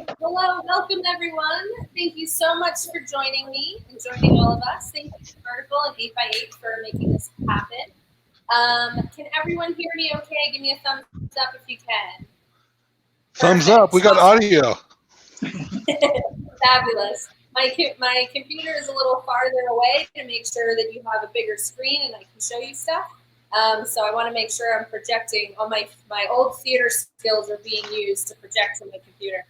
Hello, welcome everyone. Thank you so much for joining me and joining all of us. Thank you to Article and 8x8 for making this happen. Can everyone hear me okay? Give me a thumbs up if you can. Thumbs Perfect. up. We got Awesome. audio. Fabulous. My computer is a little farther away to make sure that you have a bigger screen and I can show you stuff. So I want to make sure I'm projecting. All my old theater skills are being used to project from my computer.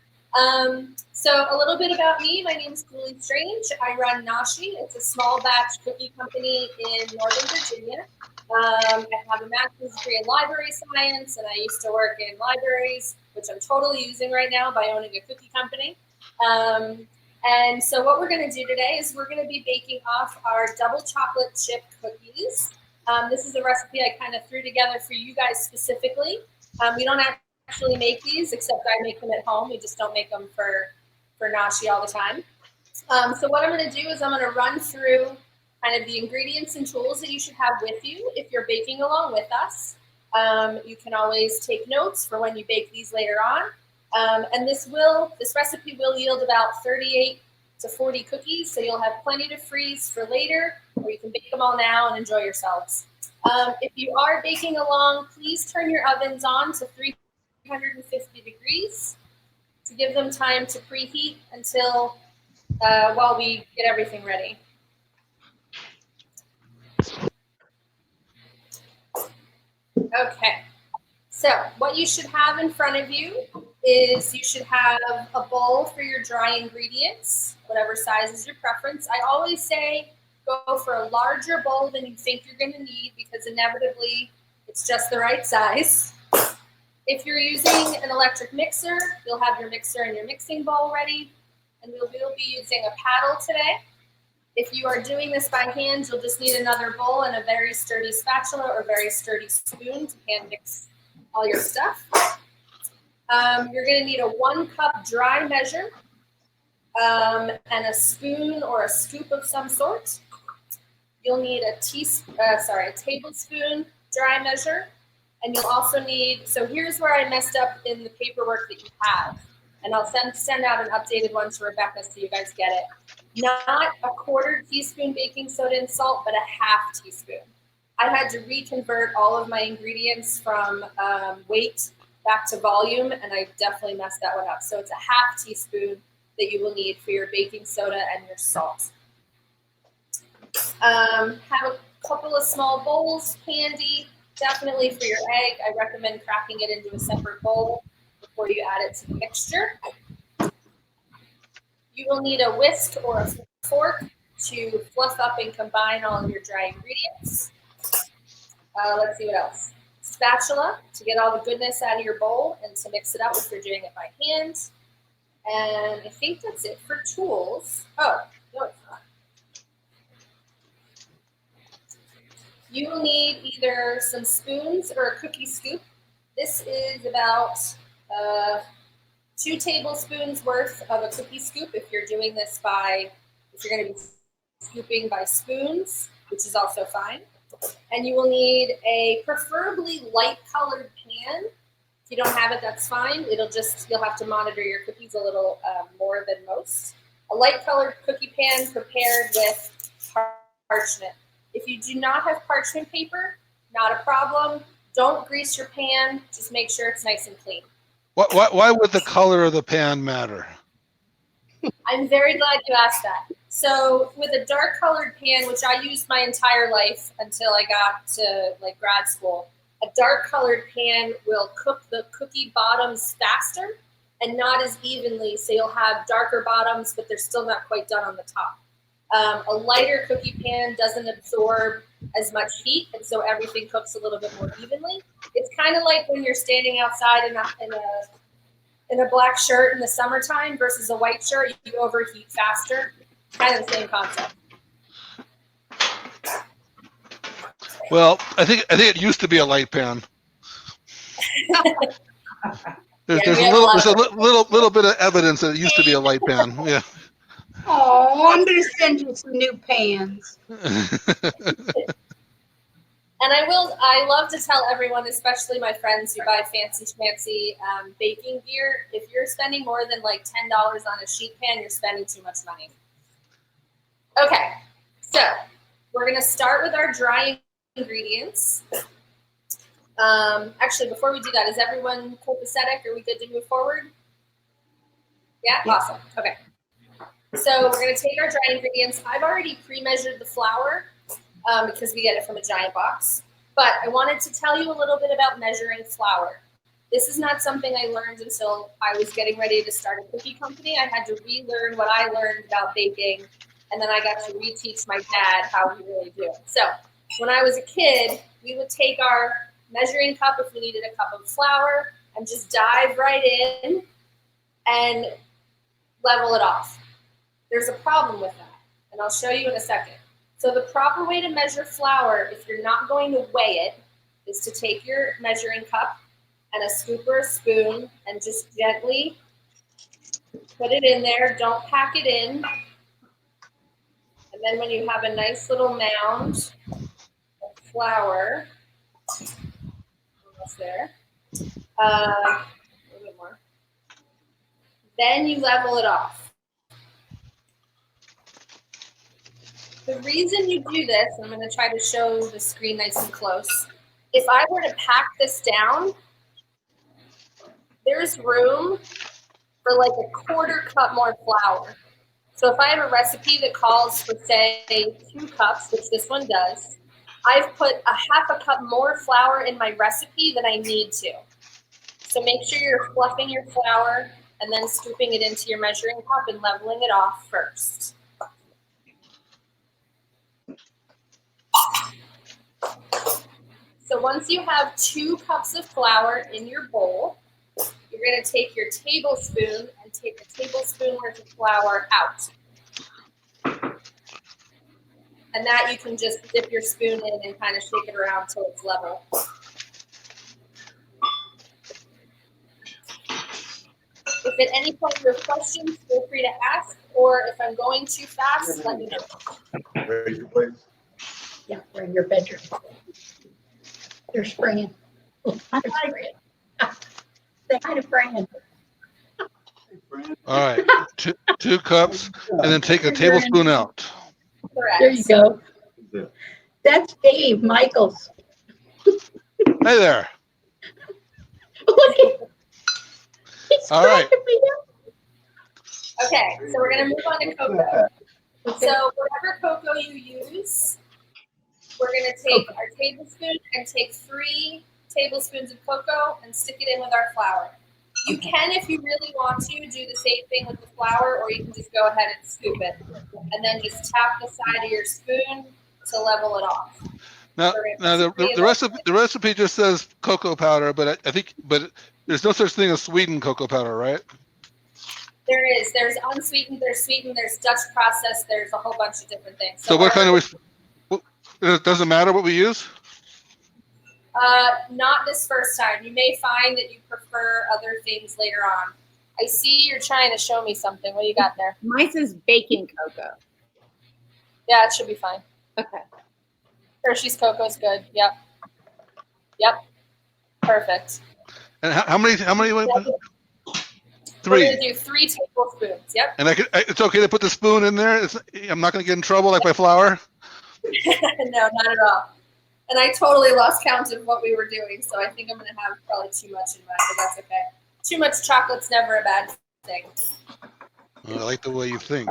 So a little bit about me. My name is Julie Strange. I run Noshy. It's a small batch cookie company in Northern Virginia. I have a master's degree in library science, and I used to work in libraries, which I'm totally using right now by owning a cookie company. And so what we're going to do today is we're going to be baking off our double chocolate chip cookies. This is a recipe I kind of threw together for you guys specifically. We don't actually make these, except I make them at home. We just don't make them for Nashi all the time. So what I'm going to do is I'm going to run through kind of the ingredients and tools that you should have with you if you're baking along with us. You can always take notes for when you bake these later on. And this recipe will yield about 38 to 40 cookies, so you'll have plenty to freeze for later, or you can bake them all now and enjoy yourselves. If you are baking along, please turn your ovens on to 350 degrees to give them time to preheat until while we get everything ready. Okay. So what you should have in front of you is you should have a bowl for your dry ingredients, whatever size is your preference. I always say go for a larger bowl than you think you're going to need because inevitably it's just the right size. If you're using an electric mixer, you'll have your mixer and your mixing bowl ready, and we'll be using a paddle today. If you are doing this by hand, you'll just need another bowl and a very sturdy spatula or very sturdy spoon to hand mix all your stuff. You're going to need a 1 cup dry measure and a spoon or a scoop of some sort. You'll need a tablespoon dry measure, and you'll also need. So here's where I messed up in the paperwork that you have, and I'll send out an updated one to Rebecca so you guys get it. Not a 1/4 teaspoon baking soda and salt, but a 1/2 teaspoon. I had to reconvert all of my ingredients from weight back to volume, and I definitely messed that one up. So it's a 1/2 teaspoon that you will need for your baking soda and your salt. Have a couple of small bowls handy. Definitely for your egg, I recommend cracking it into a separate bowl before you add it to the mixture. You will need a whisk or a fork to fluff up and combine all of your dry ingredients. Let's see what else. Spatula to get all the goodness out of your bowl and to mix it up if you're doing it by hand. And I think that's it for tools. Oh, no, it's not. You will need either some spoons or a cookie scoop. This is about 2 tablespoons worth of a cookie scoop if you're doing this if you're going to be scooping by spoons, which is also fine. And you will need a preferably light colored pan. If you don't have it, that's fine. You'll have to monitor your cookies a little more than most. A light colored cookie pan prepared with parchment. If you do not have parchment paper, not a problem. Don't grease your pan. Just make sure it's nice and clean. Why would the color of the pan matter? I'm very glad you asked that. So with a dark colored pan, which I used my entire life until I got to grad school, a dark colored pan will cook the cookie bottoms faster and not as evenly. So you'll have darker bottoms, but they're still not quite done on the top. A lighter cookie pan doesn't absorb as much heat, and so everything cooks a little bit more evenly. It's kind of like when you're standing outside in a black shirt in the summertime versus a white shirt, you overheat faster. Kind of the same concept. Well, I think it used to be a light pan. There's a little bit of evidence that it used to be a light pan. Yeah. Oh, I'm going to send you some new pans. And I love to tell everyone, especially my friends who buy fancy schmancy baking gear, if you're spending more than like $10 on a sheet pan, you're spending too much money. Okay, so we're gonna start with our dry ingredients. Actually, before we do that, is everyone copacetic? Are we good to move forward? Yeah, awesome. Okay. So we're gonna take our dry ingredients. I've already pre-measured the flour because we get it from a giant box. But I wanted to tell you a little bit about measuring flour. This is not something I learned until I was getting ready to start a cookie company. I had to relearn what I learned about baking, and then I got to reteach my dad how we really do it. So when I was a kid, we would take our measuring cup if we needed a cup of flour and just dive right in and level it off. There's a problem with that, and I'll show you in a second. So the proper way to measure flour, if you're not going to weigh it, is to take your measuring cup and a scoop or a spoon and just gently put it in there. Don't pack it in. And then when you have a nice little mound of flour, almost there, a little bit more, then you level it off. The reason you do this, I'm going to try to show the screen nice and close. If I were to pack this down, there's room for like a quarter cup more flour. So if I have a recipe that calls for, say, 2 cups, which this one does, I've put a half a cup more flour in my recipe than I need to. So make sure you're fluffing your flour and then scooping it into your measuring cup and leveling it off first. So once you have 2 cups of flour in your bowl, you're going to take your tablespoon and take a tablespoon worth of flour out. And that you can just dip your spoon in and kind of shake it around till it's level. If at any point you have questions, feel free to ask, or if I'm going too fast, let me know. Raise your place. Yeah, we're in your bedroom. They're spraying. They're spraying. Say hi to Fran. All right, two cups, and then take a tablespoon out. Correct. There you go. That's Dave Michaels. Hey there. Look at he's All right. cracking me up. Okay, so we're going to move on to cocoa. So whatever cocoa you use, we're going to take our tablespoon and take 3 tablespoons of cocoa and stick it in with our flour. You can, if you really want to, do the same thing with the flour, or you can just go ahead and scoop it. And then just tap the side of your spoon to level it off. Now the recipe just says cocoa powder, but I think there's no such thing as sweetened cocoa powder, right? There is. There's unsweetened, there's sweetened, there's Dutch processed, there's a whole bunch of different things. So what kind of, it doesn't matter what we use? Not this first time. You may find that you prefer other things later on. I see you're trying to show me something. What do you got there? Mine says baking cocoa. Yeah, it should be fine. Okay. Hershey's cocoa's good. Yep. Yep. Perfect. And how many? 3. We're gonna do 3 tablespoons. Yep. And it's okay to put the spoon in there. I'm not gonna get in trouble like my flour. No, not at all. And I totally lost count of what we were doing, so I think I'm gonna have probably too much in mine, but that's okay. Too much chocolate's never a bad thing. I like the way you think.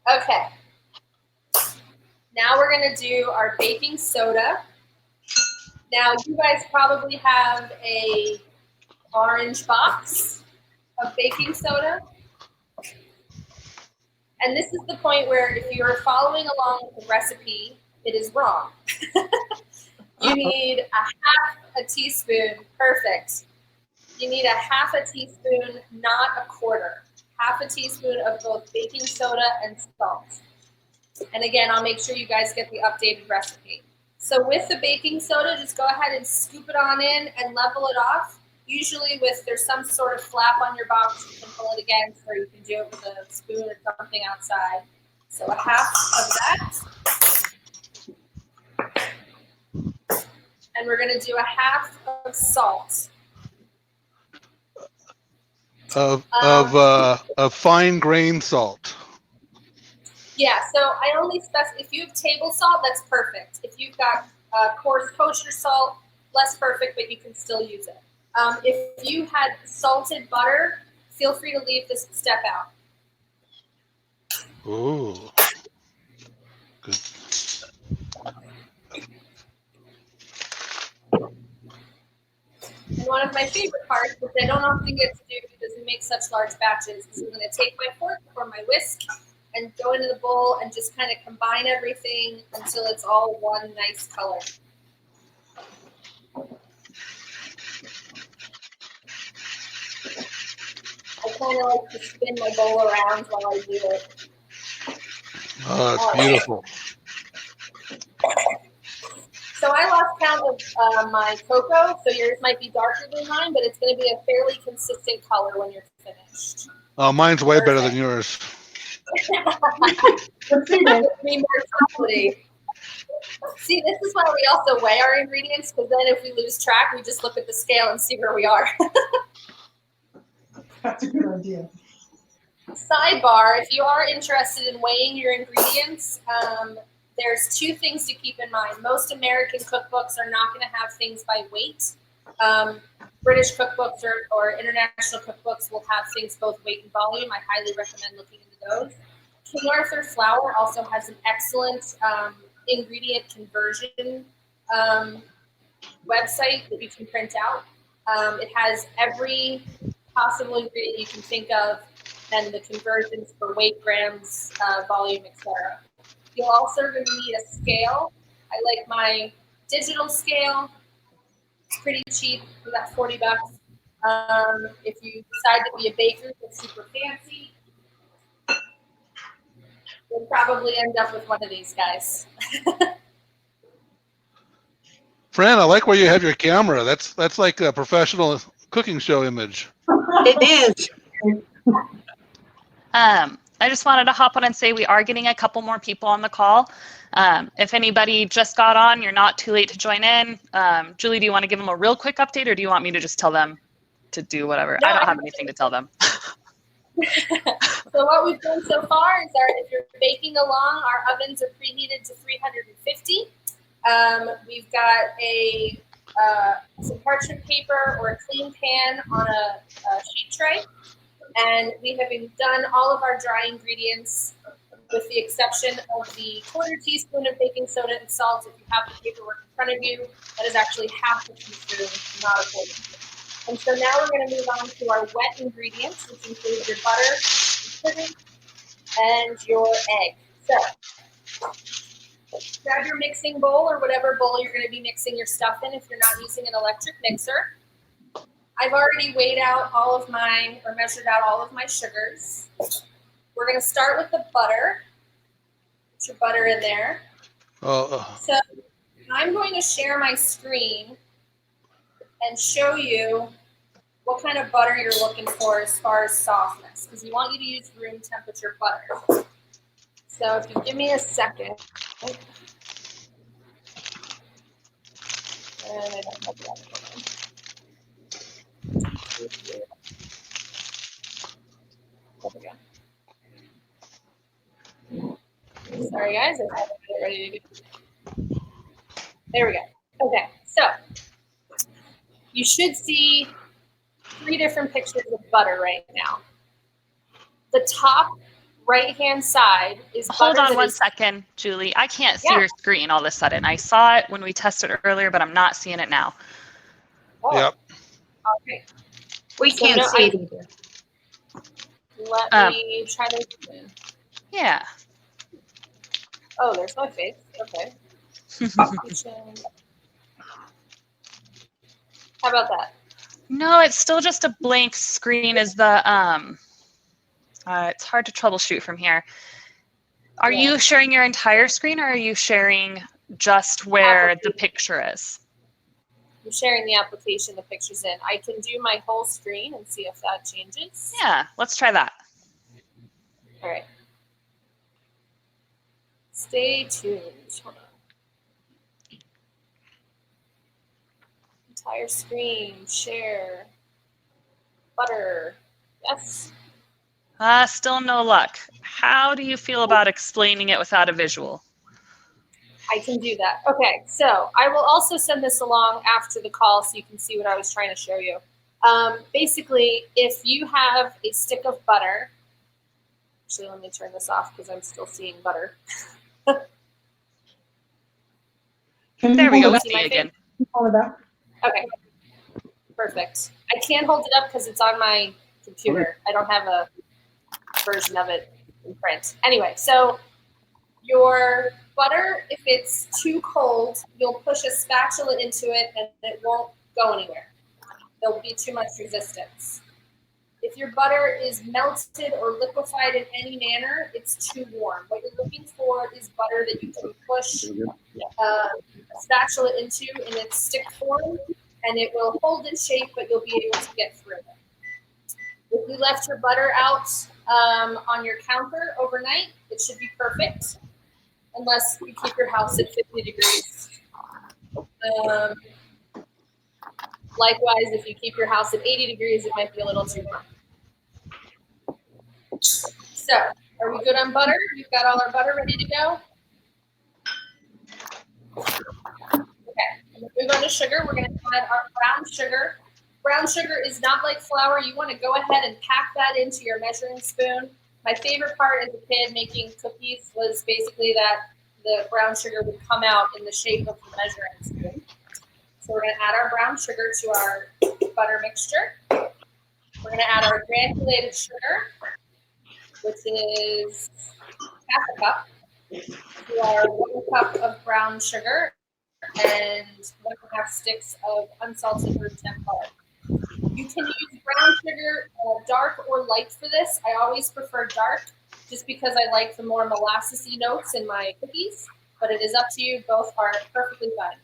Okay. Now we're gonna do our baking soda. Now you guys probably have a orange box of baking soda. And this is the point where if you're following along with the recipe, it is wrong. You need a half a teaspoon, perfect. You need a half a teaspoon, not a quarter. Half a teaspoon of both baking soda and salt. And again, I'll make sure you guys get the updated recipe. So with the baking soda, just go ahead and scoop it on in and level it off. Usually there's some sort of flap on your box you can pull it against, or you can do it with a spoon or something outside. So a half of that. And we're going to do a half of salt. Of fine grain salt. Yeah, so I only specify, if you have table salt, that's perfect. If you've got coarse kosher salt, less perfect, but you can still use it. If you had salted butter, feel free to leave this step out. Ooh. Good. And one of my favorite parts, which I don't often get to do because we make such large batches, is I'm going to take my fork or my whisk and go into the bowl and just kind of combine everything until it's all one nice color. I kind of like to spin my bowl around while I do it. Oh, it's beautiful. So I lost count of my cocoa, so yours might be darker than mine, but it's going to be a fairly consistent color when you're finished. Oh, mine's way better than yours. Be more chocolatey. See, this is why we also weigh our ingredients, because then if we lose track, we just look at the scale and see where we are. That's a good idea. Sidebar, if you are interested in weighing your ingredients, there's two things to keep in mind. Most American cookbooks are not going to have things by weight. British cookbooks or international cookbooks will have things both weight and volume. I highly recommend looking into those. King Arthur Flour also has an excellent ingredient conversion website that you can print out. It has every possible ingredient you can think of and the conversions for weight, grams, volume, etc. You'll also going to need a scale. I like my digital scale. It's pretty cheap for that $40. If you decide to be a baker that's super fancy, you'll probably end up with one of these guys. Fran, I like where you have your camera. That's like a professional cooking show image. It is. I just wanted to hop on and say we are getting a couple more people on the call. If anybody just got on, you're not too late to join in. Julie, do you want to give them a real quick update, or do you want me to just tell them to do whatever? No, I don't have anything to tell them. So what we've done so far is if you're baking along, our ovens are preheated to 350. We've got some parchment paper or a clean pan on a sheet tray. And we have done all of our dry ingredients with the exception of the 1/4 teaspoon of baking soda and salt. If you have the paperwork in front of you, that is actually half a teaspoon, not a 1/4. And so now we're going to move on to our wet ingredients, which include your butter, your sugar, and your egg. So grab your mixing bowl or whatever bowl you're going to be mixing your stuff in if you're not using an electric mixer. I've already weighed out measured out all of my sugars. We're going to start with the butter. Put your butter in there. So I'm going to share my screen and show you what kind of butter you're looking for as far as softness, because we want you to use room temperature butter. So if you give me a second. And I don't have that. Sorry guys, I have it ready to go. There we go. Okay, so you should see 3 different pictures of butter right now. The top right-hand side is Hold butter on one is, second, Julie. I can't see your screen all of a sudden. I saw it when we tested it earlier, but I'm not seeing it now. Oh, Yep. okay. We So can't no, see it either. Let me try this again. Yeah. Oh, there's my face. Okay. How about that? No, it's still just a blank screen. Is the it's hard to troubleshoot from here. Are you sharing your entire screen, or are you sharing just where the picture is? I'm sharing the application the picture's in. I can do my whole screen and see if that changes. Yeah, let's try that. All right. Stay tuned. Hold on. Entire screen, share, butter. Yes. Still no luck. How do you feel about explaining it without a visual? I can do that. Okay, so I will also send this along after the call so you can see what I was trying to show you. Basically, if you have a stick of butter, actually let me turn this off because I'm still seeing butter. There we go. We See see my you again. Hold it up. Okay, perfect. I can't hold it up because it's on my computer. I don't have a version of it in print. Anyway, so your butter, if it's too cold, you'll push a spatula into it and it won't go anywhere. There'll be too much resistance. If your butter is melted or liquefied in any manner, it's too warm. What you're looking for is butter that you can push a spatula into in its stick form, and it will hold its shape, but you'll be able to get through it. If you left your butter out on your counter overnight, it should be perfect, unless you keep your house at 50 degrees. Likewise, if you keep your house at 80 degrees, it might be a little too warm. So, are we good on butter? We've got all our butter ready to go? Okay, I'm going to move on to sugar. We're going to add our brown sugar. Brown sugar is not like flour. You want to go ahead and pack that into your measuring spoon. My favorite part as a kid making cookies was basically that the brown sugar would come out in the shape of the measuring spoon. So we're going to add our brown sugar to our butter mixture. We're going to add our granulated sugar, which is half a cup, to our 1 cup of brown sugar and 1.5 sticks of unsalted room temp butter. You can use brown sugar, dark or light for this. I always prefer dark just because I like the more molassesy notes in my cookies, but it is up to you. Both are perfectly fine.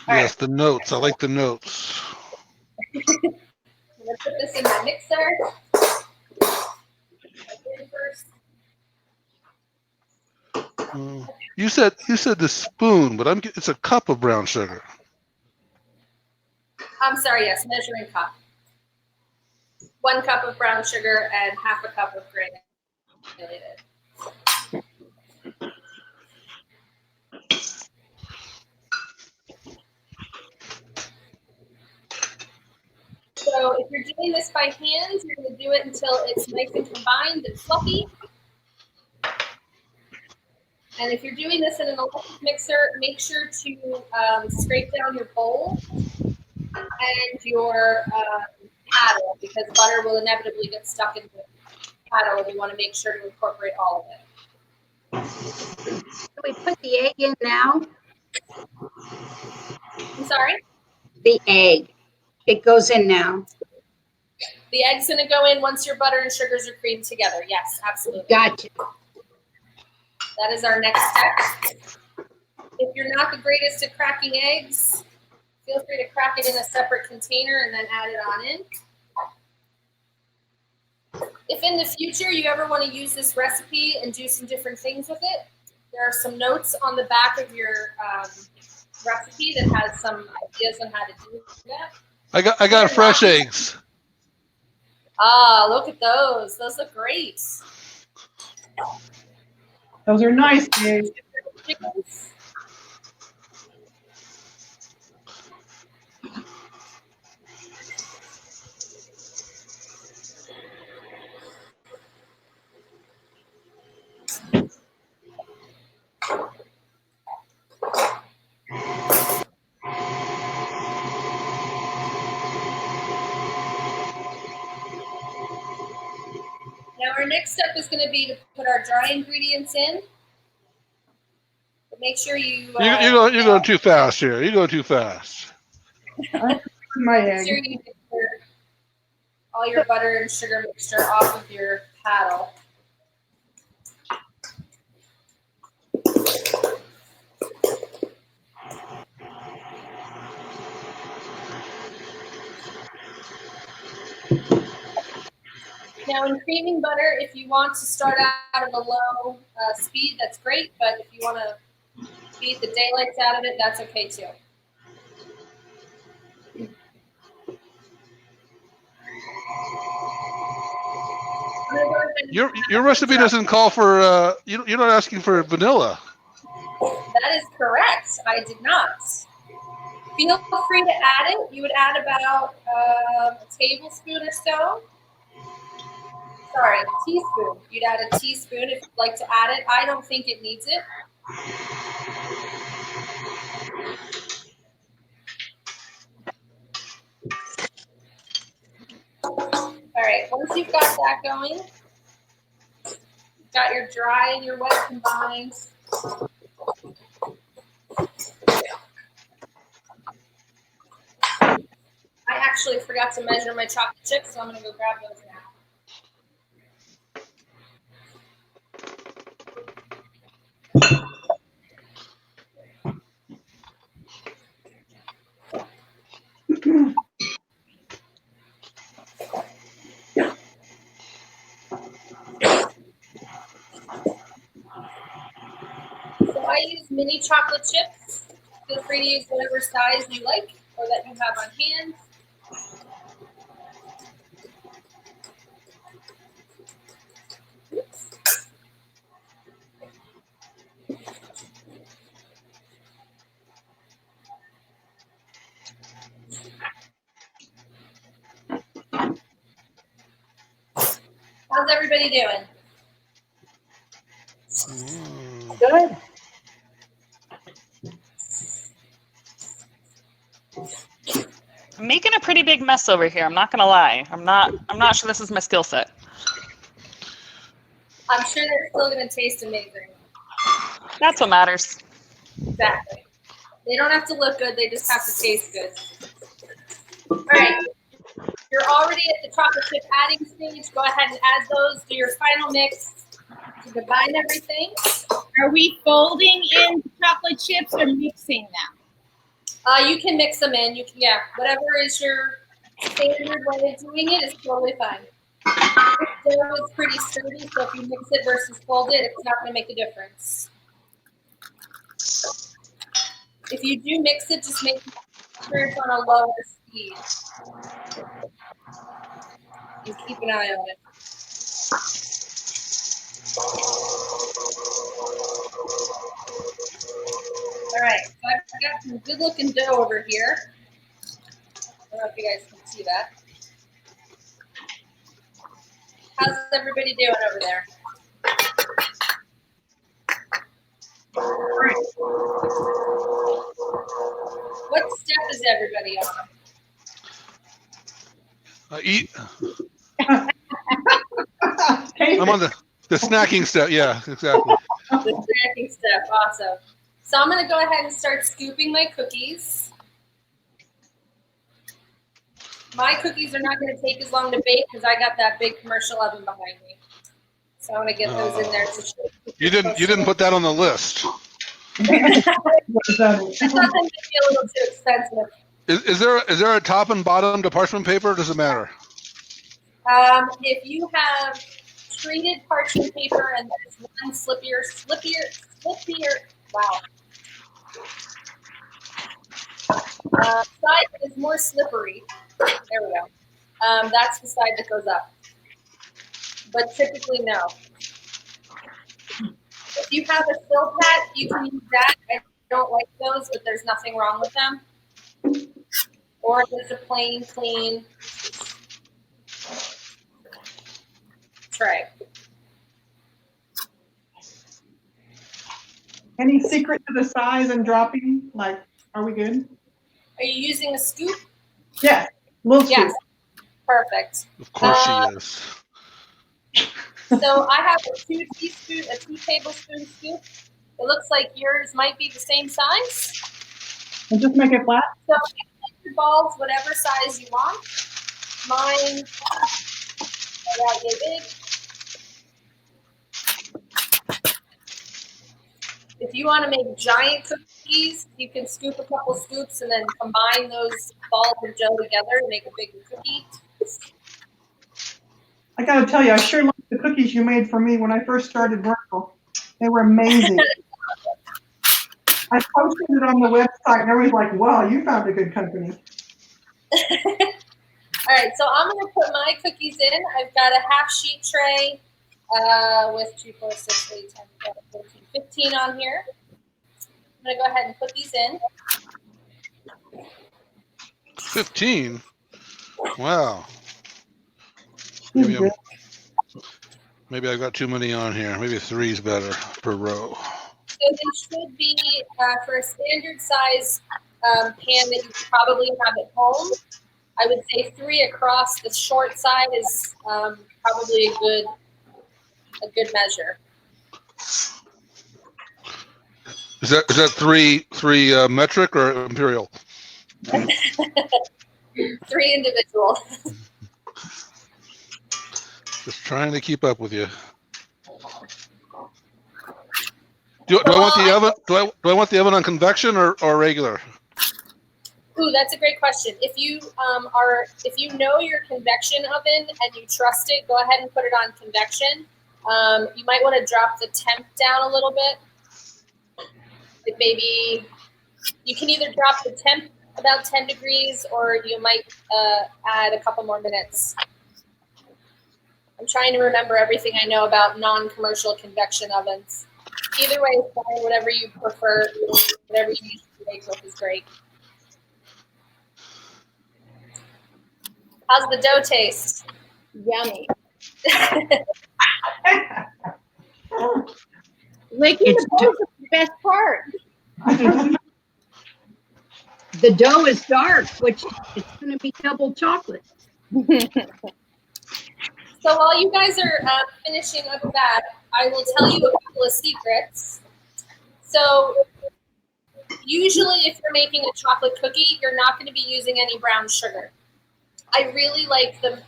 Yes, the notes. I like the notes. I'm going to put this in my mixer. First. You said the spoon, but it's a cup of brown sugar. I'm sorry, yes, measuring cup. 1 cup of brown sugar and half a cup of granulated. So if you're doing this by hand, you're going to do it until it's nice and combined and fluffy. And if you're doing this in an electric mixer, make sure to scrape down your bowl and your paddle, because butter will inevitably get stuck in the paddle, and you want to make sure to incorporate all of it. Can we put the egg in now? I'm sorry? The egg. It goes in now. The egg's going to go in once your butter and sugars are creamed together. Yes, absolutely. Gotcha. That is our next step. If you're not the greatest at cracking eggs, feel free to crack it in a separate container and then add it on in. If in the future you ever want to use this recipe and do some different things with it, there are some notes on the back of your recipe that has some ideas on how to do that. I got fresh eggs. Ah, look at those. Those look great. Those are nice eggs. Now our next step is going to be to put our dry ingredients in. But make sure you You're going too fast here. You're going too fast. My make sure egg. you get all your butter and sugar mixture off of your paddle. Now in creaming butter, if you want to start out at a low speed, that's great. But if you want to beat the daylights out of it, that's okay too. Your recipe doesn't call for you're not asking for vanilla. That is correct. I did not. Feel free to add it. You would add about a tablespoon or so. Sorry, a teaspoon. You'd add a teaspoon if you'd like to add it. I don't think it needs it. All right, once you've got that going, you've got your dry and your wet combined. I actually forgot to measure my chocolate chips, so I'm going to go grab those now. So I use mini chocolate chips. Feel free to use whatever size you like or that you have on hand. Oops. How's everybody doing? Good. I'm making a pretty big mess over here. I'm not gonna lie. I'm not sure this is my skill set. I'm sure they're still going to taste amazing. That's what matters. Exactly. They don't have to look good. They just have to taste good. All right. You're already at the chocolate chip adding stage. Go ahead and add those. Do your final mix to combine everything. Are we folding in the chocolate chips or mixing them? You can mix them in. You can, yeah, whatever is your standard way of doing it is totally fine. This dough is pretty sturdy, so if you mix it versus fold it, it's not going to make a difference. If you do mix it, just make sure it's on a lower speed. And keep an eye on it. All right, so I've got some good looking dough over here. I don't know if you guys can see that. How's everybody doing over there? What step is everybody on? Eat. Taste I'm on it. the snacking step. Yeah, exactly. The snacking step, awesome. So I'm gonna go ahead and start scooping my cookies. My cookies are not gonna take as long to bake because I got that big commercial oven behind me. So I'm gonna get those in there to show You didn't put that on the list. I thought that might be a little too expensive. Is there a top and bottom to parchment paper? Or does it matter? If you have treated parchment paper and there's one slippier, wow. Side that is more slippery. There we go. That's the side that goes up. But typically, no. If you have a silk hat, you can use that. I don't like those, but there's nothing wrong with them. Or if it's a plain, clean tray. Any secret to the size and dropping? Like, are we good? Are you using a scoop? Yes. Little Yes. scoop. Perfect. Of course she is. So I have a 2 tablespoon scoop. It looks like yours might be the same size. And just make it flat. So you can make your balls whatever size you want. Mine are that big. If you want to make giant cookies, you can scoop a couple scoops and then combine those balls of dough together and make a bigger cookie. I gotta tell you, I sure like the cookies you made for me when I first started Vertical. They were amazing. I posted it on the website and everybody's like, wow, you found a good company. All right, so I'm going to put my cookies in. I've got a half sheet tray with 2, 4, 6, 8, 10, 12, 13, 15 on here. I'm going to go ahead and put these in. 15. Wow. He's good. Maybe I got too many on here. Maybe 3 is better per row. So they should be for a standard size pan that you probably have at home. I would say 3 across the short side is probably a good measure. Is that three metric or imperial? 3 individual. Just trying to keep up with you. Do I want the oven? Do I want the oven on convection or regular? Ooh, that's a great question. If you know your convection oven and you trust it, go ahead and put it on convection. You might want to drop the temp down a little bit. Like maybe you can either drop the temp about 10 degrees, or you might add a couple more minutes. I'm trying to remember everything I know about non-commercial convection ovens. Either way is fine. Whatever you prefer, whatever you usually bake with is great. How's the dough taste? Yummy. Licking It's the dough is the best part. The dough is dark, which it's going to be double chocolate. So while you guys are finishing up that, I will tell you a couple of secrets. So usually if you're making a chocolate cookie, you're not going to be using any brown sugar. I really like the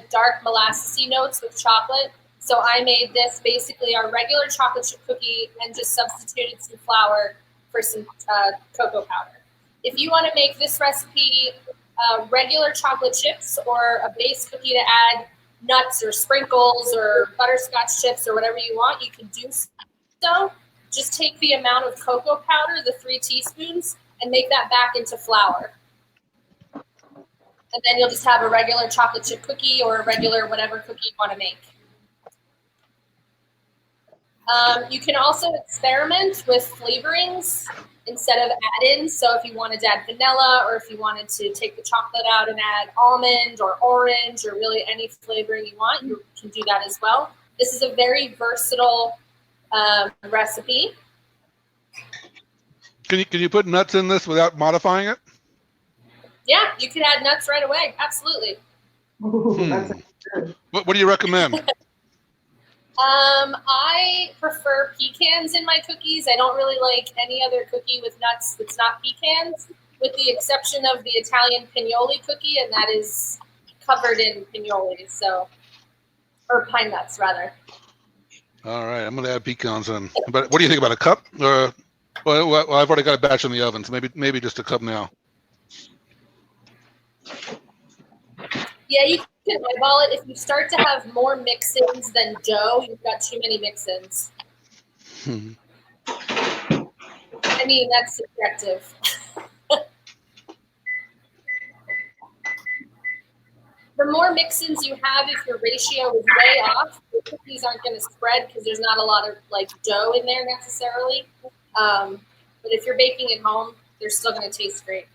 dark molassesy notes with chocolate. So I made this basically our regular chocolate chip cookie and just substituted some flour for some cocoa powder. If you want to make this recipe regular chocolate chips or a base cookie to add nuts or sprinkles or butterscotch chips or whatever you want, you can do so. Just take the amount of cocoa powder, the 3 teaspoons, and make that back into flour. And then you'll just have a regular chocolate chip cookie or a regular whatever cookie you want to make. You can also experiment with flavorings instead of add-ins. So if you wanted to add vanilla, or if you wanted to take the chocolate out and add almond or orange or really any flavoring you want, you can do that as well. This is a very versatile recipe. Can you put nuts in this without modifying it? Yeah, you can add nuts right away. Absolutely. Ooh, that's good. What do you recommend? I prefer pecans in my cookies. I don't really like any other cookie with nuts that's not pecans, with the exception of the Italian pignoli cookie, and that is covered in pignolis, or pine nuts rather. All right, I'm gonna add pecans in. But what do you think about a cup? Or well, I've already got a batch in the oven, so maybe just a cup now. Yeah, you can eyeball it. If you start to have more mix-ins than dough, you've got too many mix-ins. I mean, that's subjective. The more mix-ins you have, if your ratio is way off, the cookies aren't going to spread because there's not a lot of dough in there necessarily. But if you're baking at home, they're still going to taste great.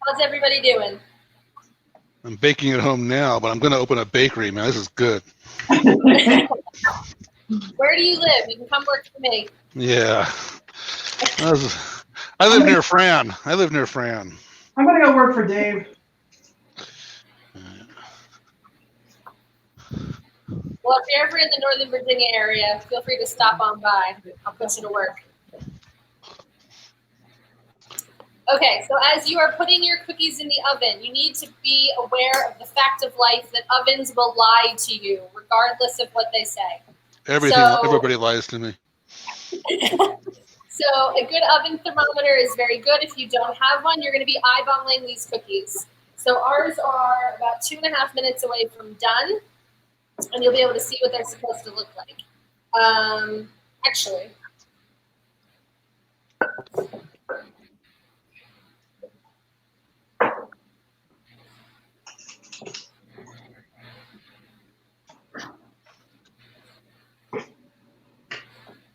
How's everybody doing? I'm baking at home now, but I'm going to open a bakery, man. This is good. Where do you live? You can come work for me. Yeah. I live near Fran. I'm gonna go work for Dave. Well, if you're ever in the Northern Virginia area, feel free to stop on by. I'll push you to work. Okay, so as you are putting your cookies in the oven, you need to be aware of the fact of life that ovens will lie to you, regardless of what they say. Everybody lies to me. So a good oven thermometer is very good. If you don't have one, you're going to be eyeballing these cookies. So ours are about 2.5 minutes away from done, and you'll be able to see what they're supposed to look like. Actually,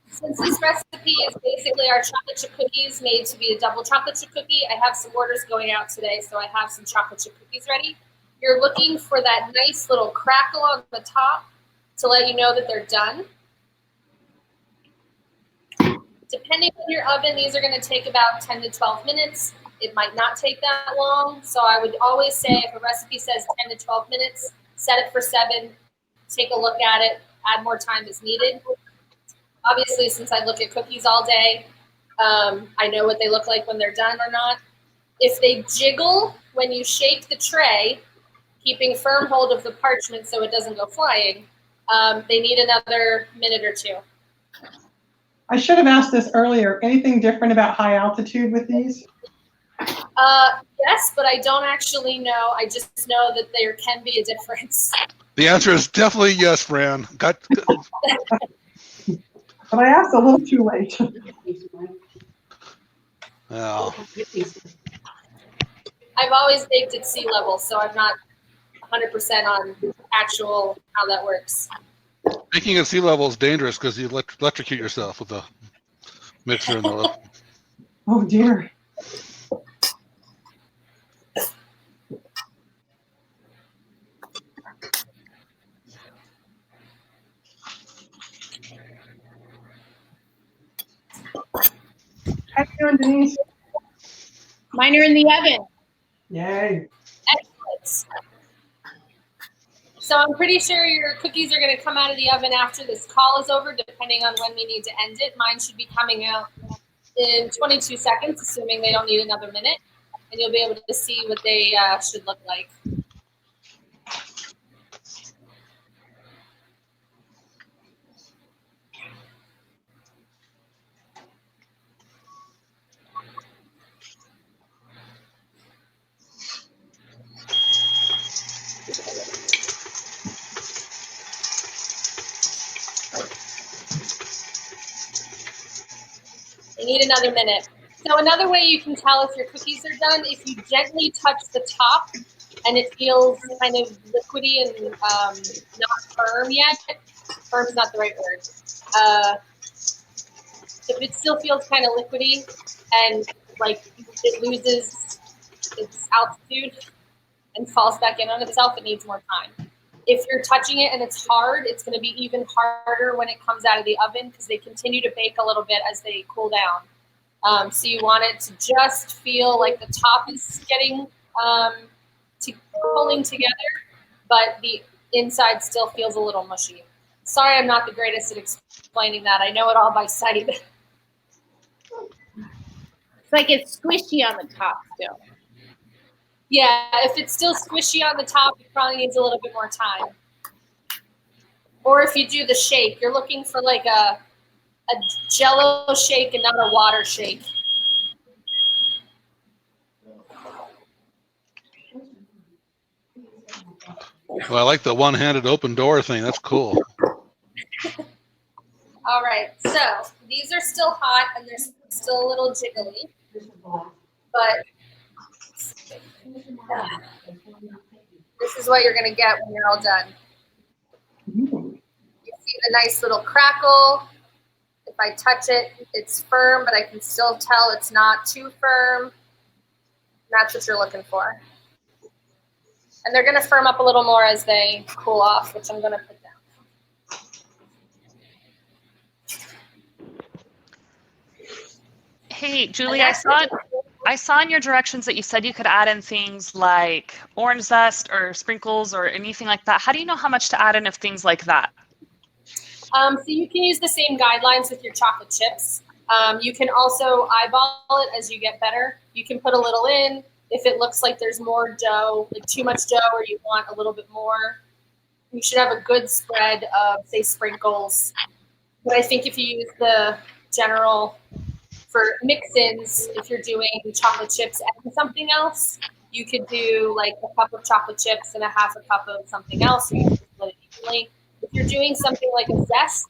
since this recipe is basically our chocolate chip cookies made to be a double chocolate chip cookie, I have some orders going out today, so I have some chocolate chip cookies ready. You're looking for that nice little crackle on the top to let you know that they're done. Depending on your oven, these are going to take about 10 to 12 minutes. It might not take that long, so I would always say if a recipe says 10 to 12 minutes, set it for 7, take a look at it, add more time as needed. Obviously, since I look at cookies all day, I know what they look like when they're done or not. If they jiggle when you shake the tray, keeping firm hold of the parchment so it doesn't go flying, they need another minute or 2. I should have asked this earlier. Anything different about high altitude with these? Yes, but I don't actually know. I just know that there can be a difference. The answer is definitely yes, Fran. But I asked a little too late. Yeah. I've always baked at sea level, so I'm not 100% on actual how that works. Baking at sea level is dangerous because you electrocute yourself with the mixer and the. Oh dear. How you doing, Denise? Mine are in the oven. Yay. Excellent. So I'm pretty sure your cookies are going to come out of the oven after this call is over, depending on when we need to end it. Mine should be coming out in 22 seconds, assuming they don't need another minute. And you'll be able to see what they should look like. They need another minute. So another way you can tell if your cookies are done, if you gently touch the top and it feels kind of liquidy and not firm yet. Firm's not the right word. If it still feels kind of liquidy and like it loses its altitude and falls back in on itself, it needs more time. If you're touching it and it's hard, it's going to be even harder when it comes out of the oven because they continue to bake a little bit as they cool down. So you want it to just feel like the top is getting pulling together, but the inside still feels a little mushy. Sorry, I'm not the greatest at explaining that. I know it all by sight. It's like it's squishy on the top still. Yeah, if it's still squishy on the top, it probably needs a little bit more time. Or if you do the shake, you're looking for like a Jello shake and not a water shake. Well, I like the one-handed open door thing. That's cool. All right, so these are still hot and they're still a little jiggly, but this is what you're going to get when you're all done. You see the nice little crackle. If I touch it, it's firm, but I can still tell it's not too firm. That's what you're looking for. And they're going to firm up a little more as they cool off, which I'm going to put down. Hey, Julie, I saw in your directions that you said you could add in things like orange zest or sprinkles or anything like that. How do you know how much to add in of things like that? So you can use the same guidelines with your chocolate chips. You can also eyeball it as you get better. You can put a little in. If it looks like there's more dough, like too much dough, or you want a little bit more, you should have a good spread of, say, sprinkles. But I think if you use the general for mix-ins, if you're doing chocolate chips and something else, you could do like a cup of chocolate chips and a half a cup of something else, or you can split it evenly. If you're doing something like a zest,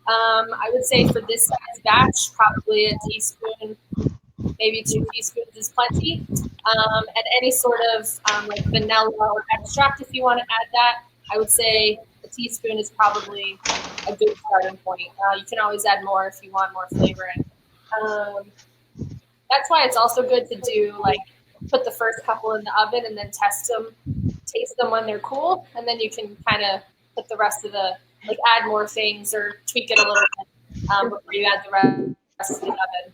I would say for this size batch, probably a teaspoon, maybe 2 teaspoons is plenty. And any sort of like vanilla or extract, if you want to add that, I would say a teaspoon is probably a good starting point. You can always add more if you want more flavoring. That's why it's also good to do like put the first couple in the oven and then taste them when they're cool, and then you can kind of put the rest of the add more things or tweak it a little bit before you add the rest of the oven.